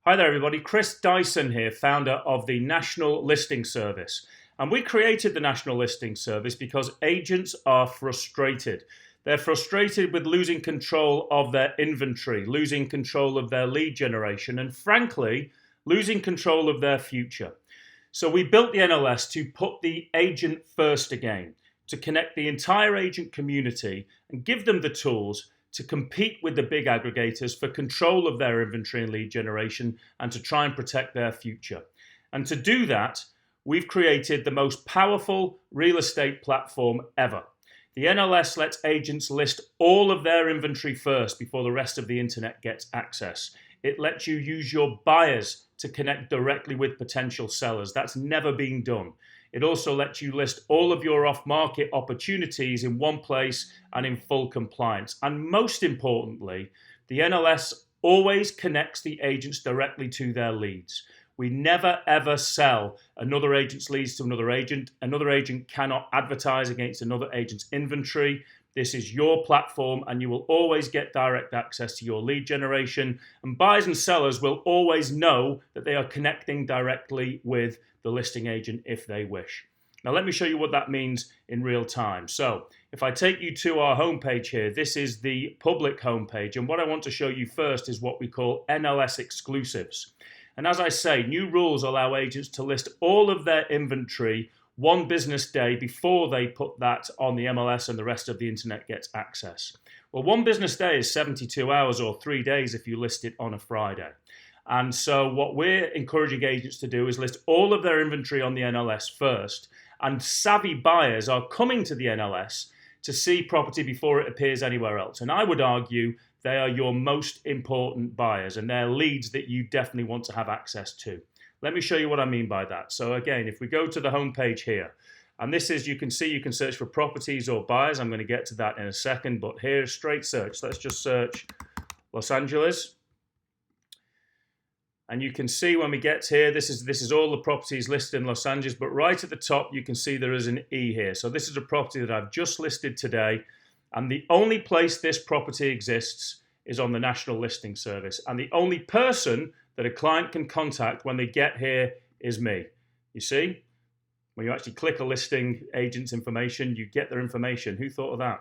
Hi there everybody, Chris Dyson here, founder of the National Listing Service. And we created the National Listing Service because agents are frustrated. They're frustrated with losing control of their inventory, losing control of their lead generation, and frankly, losing control of their future. So we built the NLS to put the agent first again, to connect the entire agent community and give them the tools to compete with the big aggregators for control of their inventory and lead generation and to try and protect their future. And to do that, we've created the most powerful real estate platform ever. The NLS lets agents list all of their inventory first before the rest of the internet gets access. It lets you use your buyers to connect directly with potential sellers. That's never been done. It also lets you list all of your off-market opportunities in one place and in full compliance. And most importantly, the NLS always connects the agents directly to their leads. We never ever sell another agent's leads to another agent. Another agent cannot advertise against another agent's inventory. This is your platform and you will always get direct access to your lead generation. And buyers and sellers will always know that they are connecting directly with the listing agent if they wish. Now let me show you what that means in real time. So if I take you to our homepage here, this is the public homepage. And what I want to show you first is what we call NLS exclusives. And as I say, new rules allow agents to list all of their inventory one business day before they put that on the MLS and the rest of the internet gets access. Well, one business day is 72 hours or 3 days if you list it on a Friday. And so what we're encouraging agents to do is list all of their inventory on the NLS first. And savvy buyers are coming to the NLS to see property before it appears anywhere else. And I would argue they are your most important buyers and they're leads that you definitely want to have access to. Let me show you what I mean by that. So again, if we go to the homepage here, and this is, you can see you can search for properties or buyers. I'm going to get to that in a second, but here's straight search. Let's just search Los Angeles. And you can see when we get here, this is all the properties listed in Los Angeles, but right at the top, you can see there is an E here. So this is a property that I've just listed today. And the only place this property exists is on the National Listing Service. And the only person that a client can contact when they get here is me. You see, when you actually click a listing agent's information, you get their information. Who thought of that?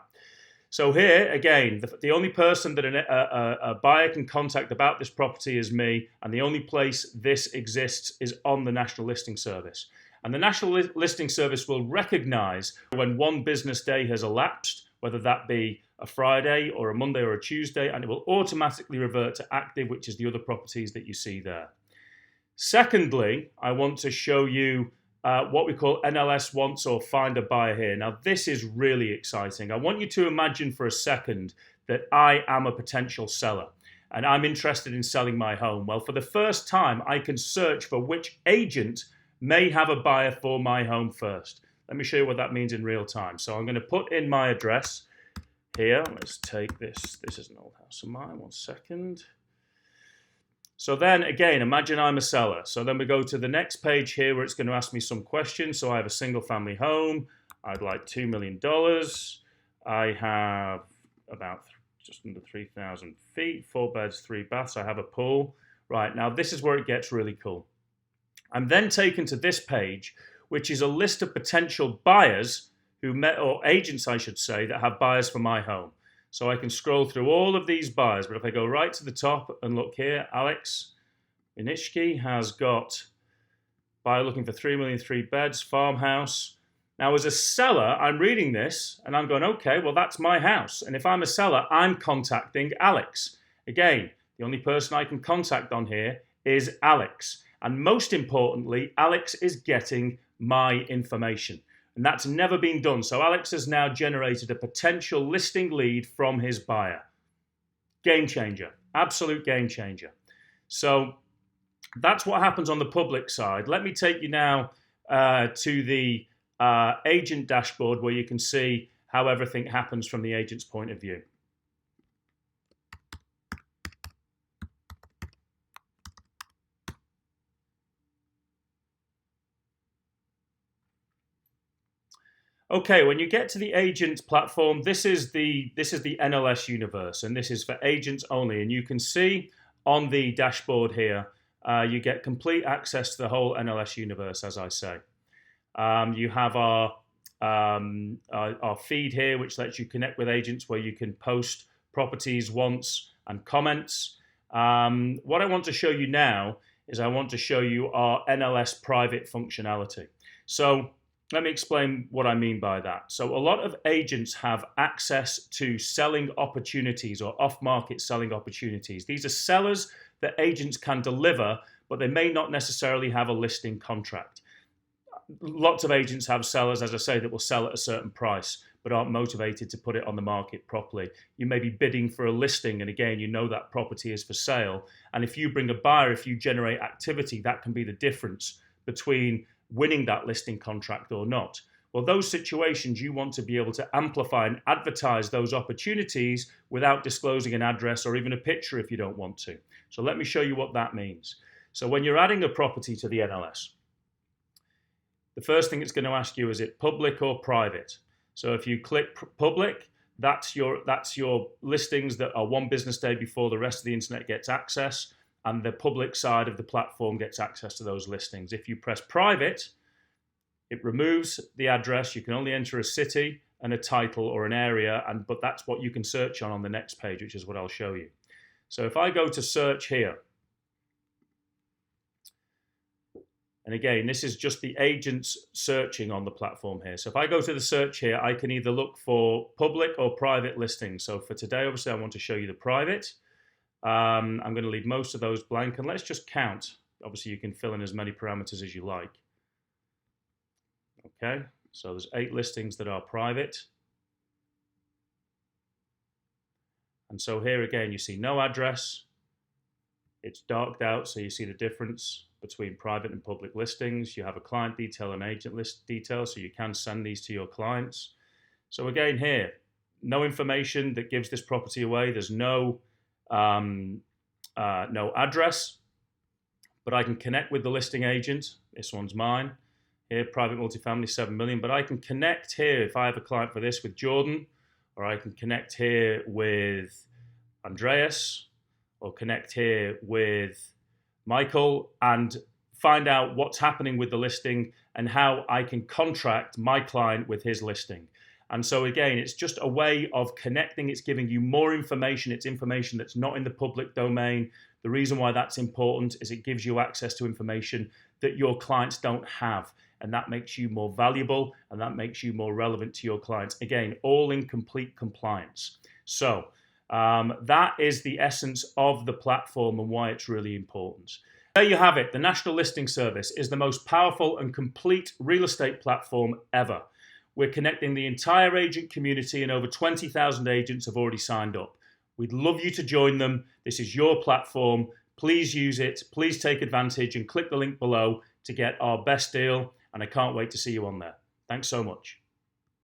So here, again, the only person that a buyer can contact about this property is me, and the only place this exists is on the National Listing Service. And the National Listing Service will recognize when one business day has elapsed, whether that be a Friday or a Monday or a Tuesday, and it will automatically revert to active, which is the other properties that you see there. Secondly, I want to show you what we call NLS wants or find a buyer here. Now, this is really exciting. I want you to imagine for a second that I am a potential seller and I'm interested in selling my home. Well, for the first time, I can search for which agent may have a buyer for my home first. Let me show you what that means in real time. So I'm going to put in my address here. Let's take this. This is an old house of mine. 1 second. So then again, imagine I'm a seller. So then we go to the next page here where it's going to ask me some questions. So I have a single family home. I'd like $2 million. I have about just under 3,000 feet, 4 beds, 3 baths. I have a pool. Right, now this is where it gets really cool. I'm then taken to this page, which is a list of potential buyers or agents, I should say, that have buyers for my home. So I can scroll through all of these buyers, but if I go right to the top and look here, Alex Inishki has got buyer looking for 3 million, 3 beds, farmhouse. Now as a seller, I'm reading this and I'm going, okay, well that's my house. And if I'm a seller, I'm contacting Alex. Again, the only person I can contact on here is Alex. And most importantly, Alex is getting my information. And that's never been done. So Alex has now generated a potential listing lead from his buyer. Game changer, absolute game changer. So that's what happens on the public side. Let me take you now to the agent dashboard where you can see how everything happens from the agent's point of view. Okay, when you get to the agent platform, this is the NLS universe, and this is for agents only. And you can see on the dashboard here you get complete access to the whole NLS universe, as I say. You have our feed here, which lets you connect with agents where you can post properties, wants, and comments. What I want to show you now is I want to show you our NLS private functionality. So let me explain what I mean by that. So a lot of agents have access to selling opportunities or off-market selling opportunities. These are sellers that agents can deliver, but they may not necessarily have a listing contract. Lots of agents have sellers, as I say, that will sell at a certain price, but aren't motivated to put it on the market properly. You may be bidding for a listing, and again, you know that property is for sale. And if you bring a buyer, if you generate activity, that can be the difference between winning that listing contract or not. Well, those situations, you want to be able to amplify and advertise those opportunities without disclosing an address or even a picture if you don't want to. So let me show you what that means. So when you're adding a property to the NLS, the first thing it's going to ask you, is it public or private? So if you click public, that's your listings that are one business day before the rest of the internet gets access, and the public side of the platform gets access to those listings. If you press private, it removes the address. You can only enter a city and a title or an area, but that's what you can search on the next page, which is what I'll show you. So if I go to search here, and again, this is just the agents searching on the platform here. So if I go to the search here, I can either look for public or private listings. So for today, obviously, I want to show you the private. I'm going to leave most of those blank, and let's just count. Obviously, you can fill in as many parameters as you like. Okay, so there's 8 listings that are private. And so here again, you see no address. It's darked out, so you see the difference between private and public listings. You have a client detail and agent list detail, so you can send these to your clients. So again here, no information that gives this property away. There's no address, but I can connect with the listing agent. This one's mine. Here, private multifamily, 7 million. But I can connect here, if I have a client for this, with Jordan, or I can connect here with Andreas, or connect here with Michael, and find out what's happening with the listing and how I can contract my client with his listing. And so again, it's just a way of connecting. It's giving you more information. It's information that's not in the public domain. The reason why that's important is it gives you access to information that your clients don't have. And that makes you more valuable, and that makes you more relevant to your clients. Again, all in complete compliance. So that is the essence of the platform and why it's really important. There you have it. The National Listing Service is the most powerful and complete real estate platform ever. We're connecting the entire agent community, and over 20,000 agents have already signed up. We'd love you to join them. This is your platform. Please use it. Please take advantage and click the link below to get our best deal. And I can't wait to see you on there. Thanks so much.